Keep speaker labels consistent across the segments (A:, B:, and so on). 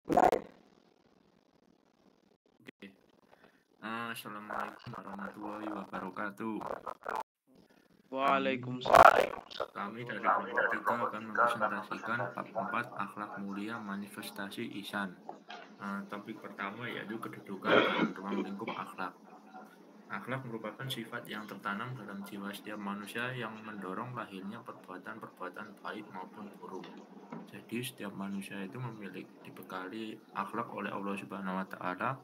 A: Oke. Assalamualaikum warahmatullahi wabarakatuh.
B: Waalaikumsalam.
A: Kami dari kelompok 3 akan mempresentasikan bab 4 akhlak mulia manifestasi ihsan. Topik pertama yaitu kedudukan dan ruang lingkup akhlak. Akhlak merupakan sifat yang tertanam dalam jiwa setiap manusia yang mendorong lahirnya perbuatan-perbuatan baik maupun buruk. Jadi setiap manusia itu dibekali akhlak oleh Allah Subhanahu wa taala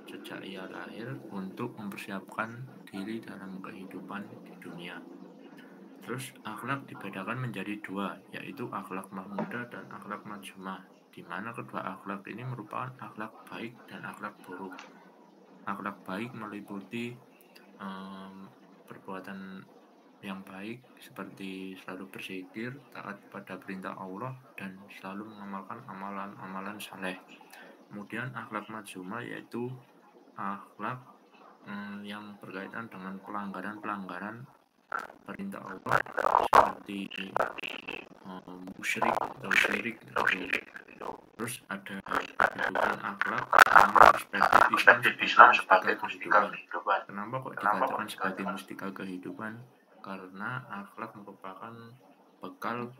A: sejak ia lahir untuk mempersiapkan diri dalam kehidupan di dunia. Terus akhlak dibedakan menjadi dua, yaitu akhlak mahmudah dan akhlak majmah, di mana kedua akhlak ini merupakan akhlak baik dan akhlak buruk. Akhlak baik meliputi perbuatan yang baik seperti selalu berzikir, taat pada perintah Allah, dan selalu mengamalkan amalan-amalan saleh. Kemudian akhlak majmah yaitu akhlak yang berkaitan dengan pelanggaran-pelanggaran perintah Allah seperti musyrik atau syirik gitu. Terus ada kedudukan akhlak dalam perspektif Islam sebagai mustika kehidupan. Kenapa kok dikatakan sebagai mustika kehidupan? Karena akhlak merupakan bekal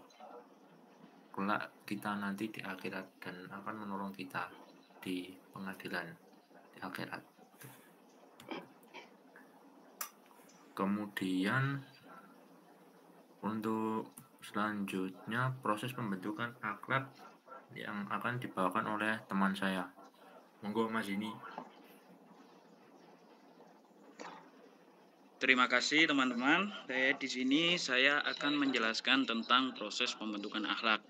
A: kelak kita nanti di akhirat dan akan menolong kita di pengadilan di akhirat. Kemudian untuk selanjutnya proses pembentukan akhlak yang akan dibawakan oleh teman saya. Monggo Mas ini.
B: Terima kasih teman-teman. Di sini saya akan menjelaskan tentang proses pembentukan akhlak.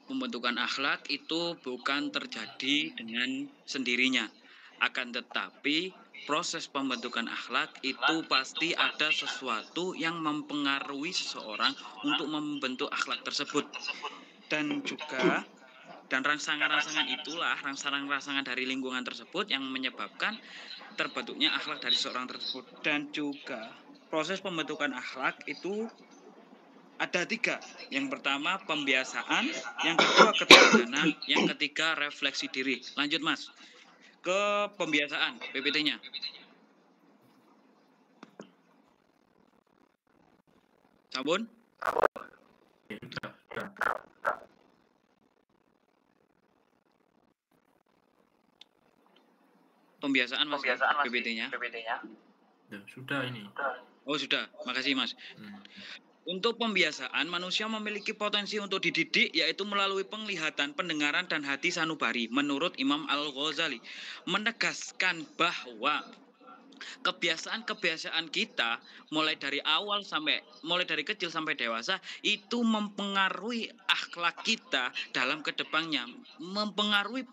B: Pembentukan akhlak itu bukan terjadi dengan sendirinya. Akan tetapi proses pembentukan akhlak itu pasti ada sesuatu yang mempengaruhi seseorang untuk membentuk akhlak tersebut. Dan rangsangan-rangsangan itulah, rangsangan-rangsangan dari lingkungan tersebut yang menyebabkan terbentuknya akhlak dari seorang tersebut. Dan juga proses pembentukan akhlak itu ada 3. Yang pertama pembiasaan, yang kedua keteladanan, yang ketiga refleksi diri. Lanjut Mas, ke pembiasaan PPT-nya. Sabun? Pembiasaan Mas, PPT-nya.
A: Sudah ini.
B: Oh sudah, makasih Mas. Untuk pembiasaan, manusia memiliki potensi untuk dididik, yaitu melalui penglihatan, pendengaran, dan hati sanubari. Menurut Imam Al-Ghazali, menegaskan bahwa kebiasaan-kebiasaan kita mulai dari kecil sampai dewasa itu mempengaruhi akhlak kita dalam kedepannya, mempengaruhi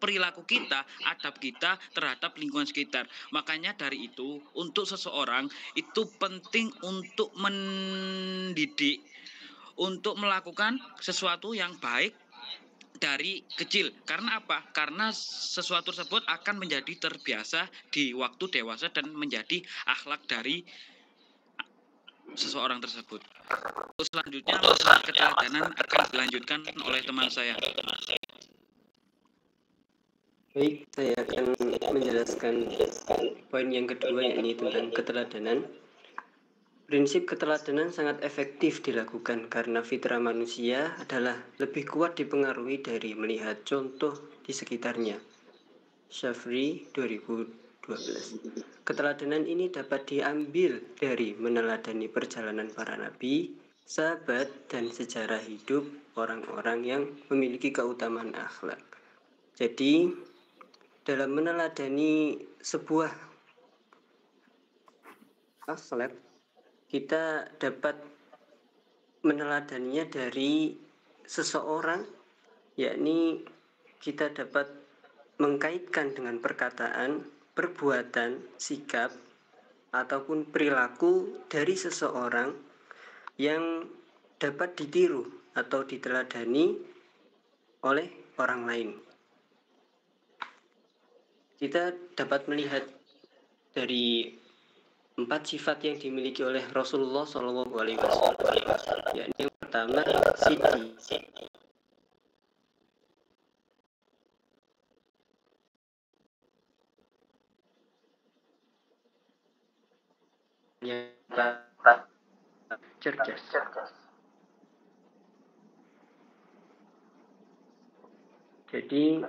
B: perilaku kita, adab kita terhadap lingkungan sekitar. Makanya dari itu untuk seseorang itu penting untuk mendidik, untuk melakukan sesuatu yang baik dari kecil. Karena apa? Karena sesuatu tersebut akan menjadi terbiasa di waktu dewasa dan menjadi akhlak dari seseorang tersebut. Selanjutnya masalah keteladanan akan dilanjutkan oleh teman saya.
C: Baik, saya akan menjelaskan poin yang kedua, yakni tentang keteladanan. Prinsip keteladanan sangat efektif dilakukan karena fitrah manusia adalah lebih kuat dipengaruhi dari melihat contoh di sekitarnya. Shafri 2012. Keteladanan ini dapat diambil dari meneladani perjalanan para nabi, sahabat, dan sejarah hidup orang-orang yang memiliki keutamaan akhlak. Jadi, dalam meneladani sebuah akhlak, kita dapat meneladaninya dari seseorang, yakni kita dapat mengkaitkan dengan perkataan, perbuatan, sikap, ataupun perilaku dari seseorang yang dapat ditiru atau diteladani oleh orang lain. Kita dapat melihat dari 4 sifat yang dimiliki oleh Rasulullah SAW, yakni yang pertama sidqi, yang cerdas. Jadi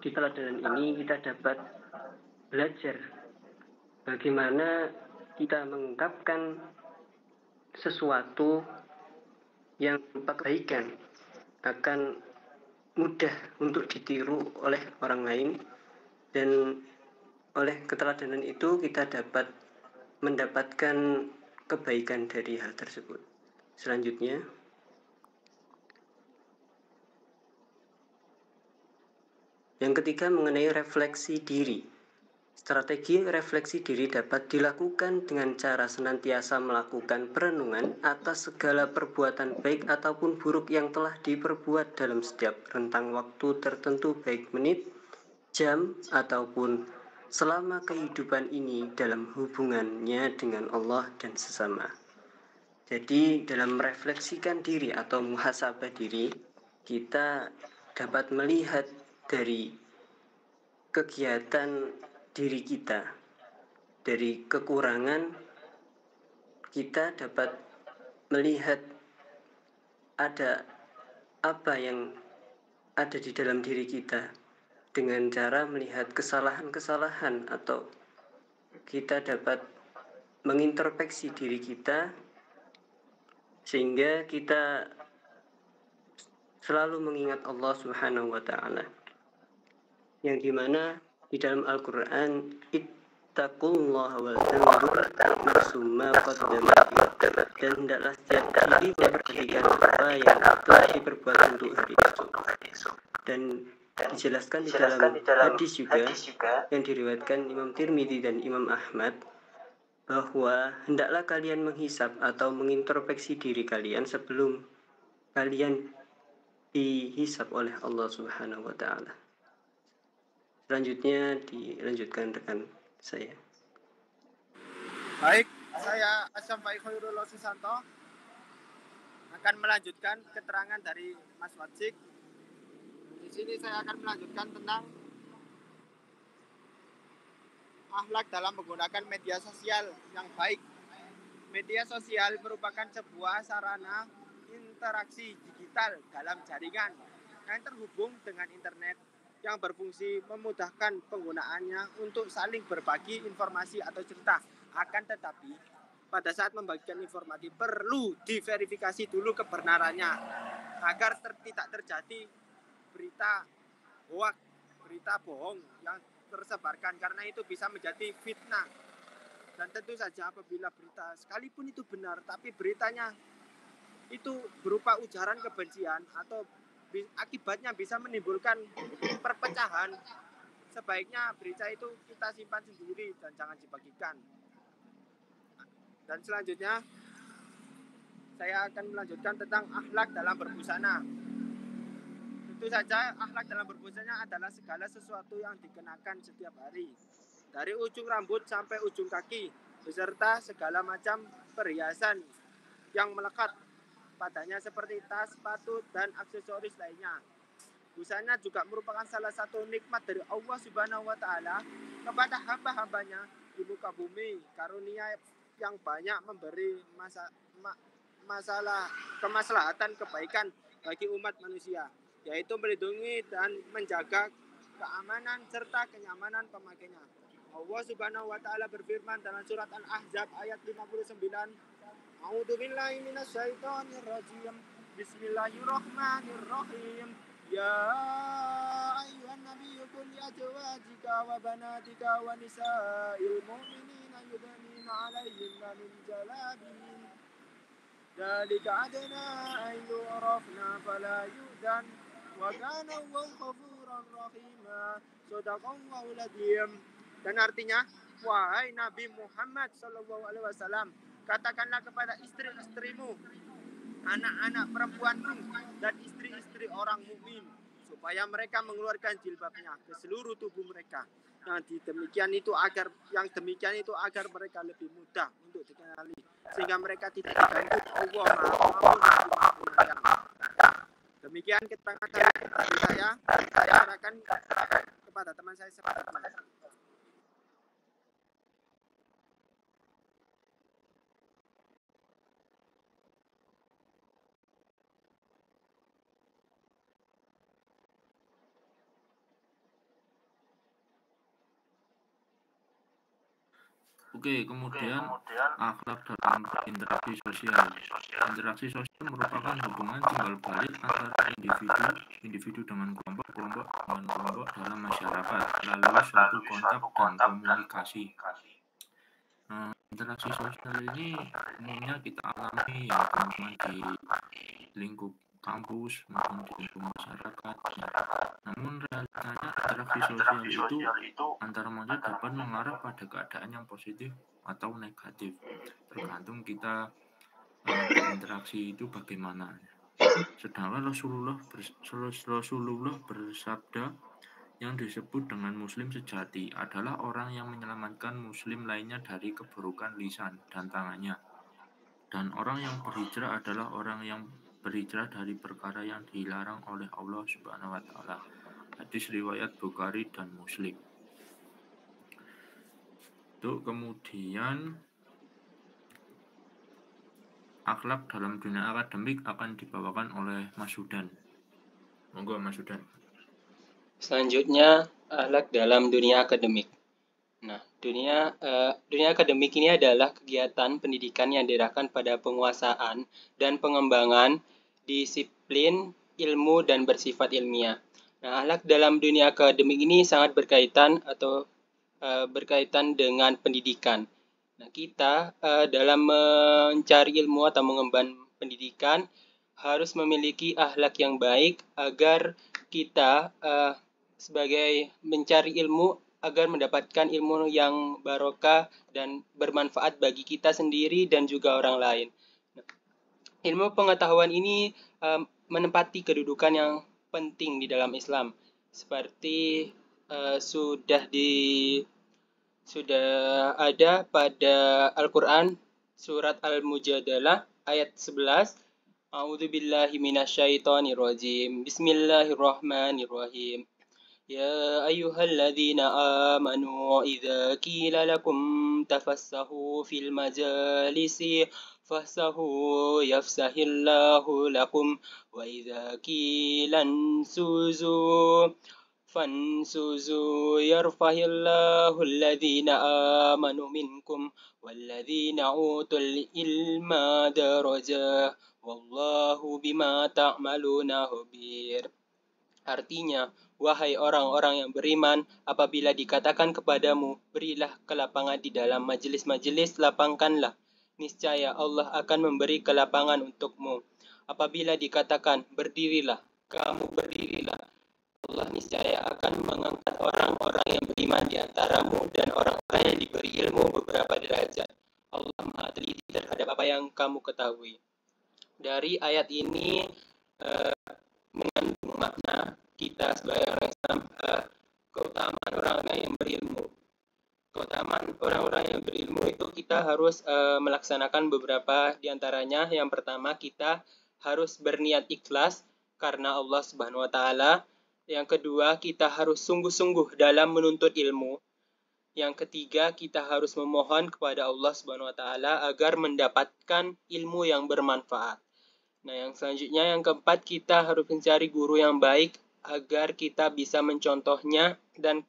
C: di teladan ini kita dapat belajar bagaimana kita mengungkapkan sesuatu yang berupa kebaikan akan mudah untuk ditiru oleh orang lain, dan oleh keteladanan itu kita dapat mendapatkan kebaikan dari hal tersebut. Selanjutnya, yang ketiga mengenai refleksi diri. Strategi refleksi diri dapat dilakukan dengan cara senantiasa melakukan perenungan atas segala perbuatan baik ataupun buruk yang telah diperbuat dalam setiap rentang waktu tertentu, baik menit, jam, ataupun selama kehidupan ini dalam hubungannya dengan Allah dan sesama. Jadi dalam merefleksikan diri atau muhasabah diri, kita dapat melihat dari kegiatan diri kita, dari kekurangan kita dapat melihat ada apa yang ada di dalam diri kita dengan cara melihat kesalahan-kesalahan, atau kita dapat mengintrospeksi diri kita sehingga kita selalu mengingat Allah Subhanahu wa Ta'ala, yang dimana di dalam Al-Quran, ittaqullaha wal tanzur nafsum ma qaddamat, dan hendaklah setiap diri memperhatikan apa yang telah diperbuat untuk hari esok. Dan dijelaskan di dalam hadis juga yang diriwayatkan Imam Tirmidzi dan Imam Ahmad, bahwa hendaklah kalian menghisap atau mengintrospeksi diri kalian sebelum kalian dihisap oleh Allah Subhanahu wa Ta'ala. Selanjutnya dilanjutkan rekan saya.
D: Baik, saya Asyam Faik Khairul Susanto akan melanjutkan keterangan dari Mas Watsik. Di sini saya akan melanjutkan tentang akhlak dalam menggunakan media sosial yang baik. Media sosial merupakan sebuah sarana interaksi digital dalam jaringan yang terhubung dengan internet, yang berfungsi memudahkan penggunaannya untuk saling berbagi informasi atau cerita. Akan tetapi, pada saat membagikan informasi perlu diverifikasi dulu kebenarannya agar tidak terjadi berita hoax, berita bohong yang tersebarkan, karena itu bisa menjadi fitnah. Dan tentu saja apabila berita sekalipun itu benar, tapi beritanya itu berupa ujaran kebencian atau akibatnya bisa menimbulkan perpecahan, sebaiknya berita itu kita simpan sendiri dan jangan dibagikan. Dan selanjutnya saya akan melanjutkan tentang akhlak dalam berbusana. Tentu saja akhlak dalam berbusana adalah segala sesuatu yang dikenakan setiap hari, dari ujung rambut sampai ujung kaki, beserta segala macam perhiasan yang melekat padanya seperti tas, sepatu, dan aksesoris lainnya. Busana juga merupakan salah satu nikmat dari Allah Subhanahu wa Ta'ala kepada hamba-hambanya di muka bumi, karunia yang banyak memberi kemaslahatan kebaikan bagi umat manusia, yaitu melindungi dan menjaga keamanan serta kenyamanan pemakainya. Allah Subhanahu wa Ta'ala berfirman dalam surat Al-Ahzab ayat 59, A'udzu billahi minasyaitonir rajim. Bismillahirrahmanirrahim. Ya ayyuhan nabiyyu qul li azwajika wa banatika wa nisa'il mu'minina yudnina 'alayhinna min jalabihin. Dzalika adna an yu'rafna fala yu'dan wa kana Allahu ghafuran rahima. Shadaqallahul adzim. Dan artinya, wahai Nabi Muhammad sallallahu alaihi wasallam, katakanlah kepada istri-istrimu, anak-anak perempuanmu, dan istri-istri orang mukmin, supaya mereka mengeluarkan jilbabnya ke seluruh tubuh mereka. Yang demikian itu agar mereka lebih mudah untuk dikenali, sehingga mereka tidak diganggu Allah Maha Penyayang. Demikian keterangan dari saya serahkan kepada teman saya selanjutnya.
A: Oke, kemudian akhlak dalam interaksi sosial. Interaksi sosial merupakan hubungan timbal balik antara individu dengan kelompok dengan kelompok dalam masyarakat melalui suatu kontak dan komunikasi. Interaksi sosial ini umumnya kita alami ya teman-teman di lingkup kampus maupun di lingkup masyarakat. Namun realitanya interaksi sosial itu antara manusia dapat mengarah pada keadaan yang positif atau negatif, tergantung kita berinteraksi itu bagaimana. Sedangkan Rasulullah bersabda, yang disebut dengan muslim sejati adalah orang yang menyelamatkan muslim lainnya dari keburukan lisan dan tangannya. Dan orang yang berhijrah adalah orang yang berhijrah dari perkara yang dilarang oleh Allah Subhanahu wa taala. Hadis riwayat Bukhari dan Muslim. Itu kemudian akhlak dalam dunia akademik akan dibawakan oleh Mas Sudan. Monggo Mas Sudan.
E: Selanjutnya, akhlak dalam dunia akademik. Nah, dunia akademik ini adalah kegiatan pendidikan yang diarahkan pada penguasaan dan pengembangan disiplin ilmu dan bersifat ilmiah. Nah, akhlak dalam dunia akademik ini sangat berkaitan dengan pendidikan. Nah, kita dalam mencari ilmu atau mengemban pendidikan harus memiliki akhlak yang baik agar kita sebagai mencari ilmu agar mendapatkan ilmu yang barokah dan bermanfaat bagi kita sendiri dan juga orang lain. Ilmu pengetahuan ini menempati kedudukan yang penting di dalam Islam, seperti sudah ada pada Al-Quran surat Al-Mujadalah ayat 11. A'udzubillahi minasyaitonirrajim. Bismillahirrahmanirrahim. يا أيها الذين آمنوا إذا قيل لكم تفسحوا في المجالس فافسحوا يفسح الله لكم وإذا قيل انشزوا فانشزوا يرفع الله الذين آمنوا منكم والذين أوتوا العلم درجات والله بما تعملون خبير. Artinya, wahai orang-orang yang beriman, apabila dikatakan kepadamu, berilah kelapangan di dalam majelis-majelis, lapangkanlah. Niscaya Allah akan memberi kelapangan untukmu. Apabila dikatakan, berdirilah, kamu berdirilah. Allah niscaya akan mengangkat orang-orang yang beriman di antaramu dan orang-orang yang diberi ilmu beberapa derajat. Allah Maha teliti terhadap apa yang kamu ketahui. Dari ayat ini mengandung makna kita sebagai orang Islam, keutamaan orang-orang yang berilmu. Keutamaan orang-orang yang berilmu itu kita harus melaksanakan beberapa diantaranya. Yang pertama, kita harus berniat ikhlas karena Allah Subhanahu wa taala. Yang kedua, kita harus sungguh-sungguh dalam menuntut ilmu. Yang ketiga, kita harus memohon kepada Allah Subhanahu wa taala agar mendapatkan ilmu yang bermanfaat. Nah, yang selanjutnya, yang keempat, kita harus mencari guru yang baik agar kita bisa mencontohnya dan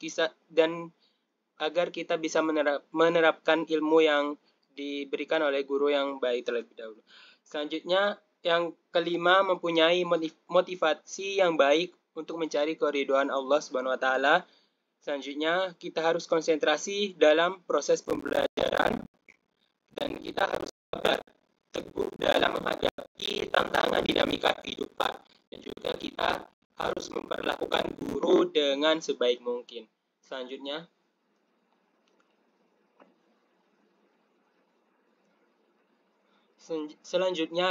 E: agar kita bisa menerapkan ilmu yang diberikan oleh guru yang baik terlebih dahulu. Selanjutnya, yang kelima, mempunyai motivasi yang baik untuk mencari keridhaan Allah Subhanahu wa taala. Selanjutnya, kita harus konsentrasi dalam proses pembelajaran dan kita harus sabar teguh dalam menghadapi tantangan dinamika kehidupan, dan juga kita harus memperlakukan guru dengan sebaik mungkin. Selanjutnya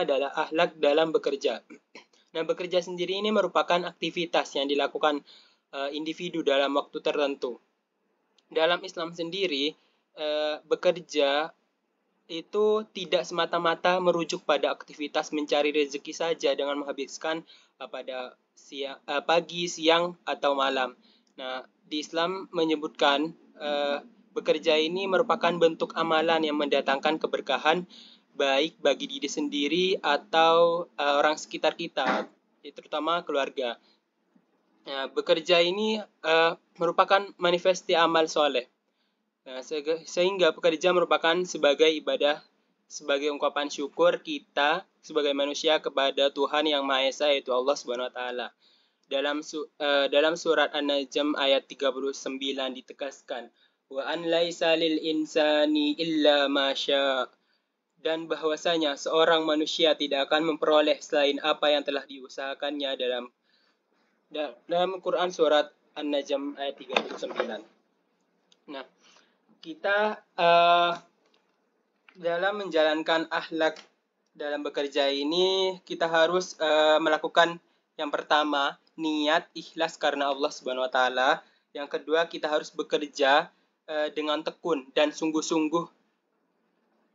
E: adalah akhlak dalam bekerja. Nah, bekerja sendiri ini merupakan aktivitas yang dilakukan individu dalam waktu tertentu. Dalam Islam sendiri, bekerja itu tidak semata-mata merujuk pada aktivitas mencari rezeki saja dengan menghabiskan pada pagi, siang, atau malam. Nah, di Islam menyebutkan bekerja ini merupakan bentuk amalan yang mendatangkan keberkahan baik bagi diri sendiri atau orang sekitar kita, terutama keluarga. Nah, bekerja ini merupakan manifesti amal soleh. Nah, sehingga bekerja merupakan sebagai ibadah, sebagai ungkapan syukur kita sebagai manusia kepada Tuhan Yang Maha Esa, yaitu Allah Subhanahu wa taala. Dalam surat An-Najm ayat 39 ditegaskan, wa an laisa lil insani illa ma syaa, dan bahwasanya seorang manusia tidak akan memperoleh selain apa yang telah diusahakannya dalam Quran surat An-Najm ayat 39. Nah, kita dalam menjalankan akhlak dalam bekerja ini kita harus melakukan yang pertama niat ikhlas karena Allah Subhanahu wa taala. Yang kedua, kita harus bekerja dengan tekun dan sungguh-sungguh.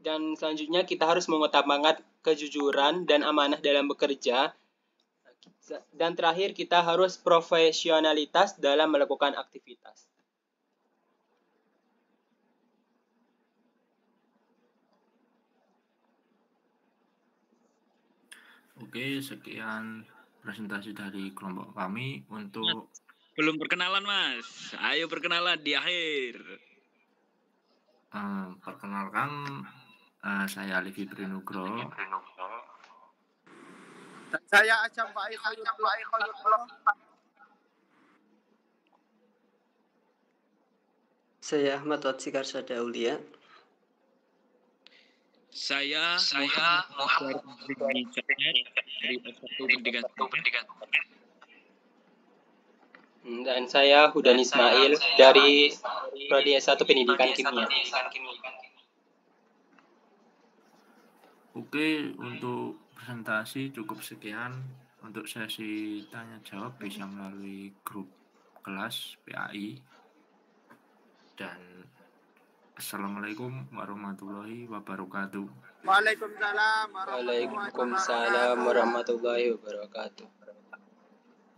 E: Dan selanjutnya kita harus mengutamakan kejujuran dan amanah dalam bekerja. Dan terakhir, kita harus profesionalitas dalam melakukan aktivitas.
A: Oke, sekian presentasi dari kelompok kami untuk
B: Belum perkenalan, Mas. Ayo perkenalan di akhir.
A: perkenalkan, saya Livi Prinugro.
D: Dan saya Acam Faiz.
C: Saya Ahmad Watsika Aulia.
B: Saya Muhammad dari S1 Pendidikan.
E: Dan saya Hudan Ismail dari Prodi S1 Pendidikan Kimia.
A: Oke, untuk presentasi cukup sekian. Untuk sesi tanya jawab bisa melalui grup kelas PAI. Dan Assalamualaikum warahmatullahi wabarakatuh.
D: Waalaikumsalam
E: Waalaikumsalam warahmatullahi wabarakatuh.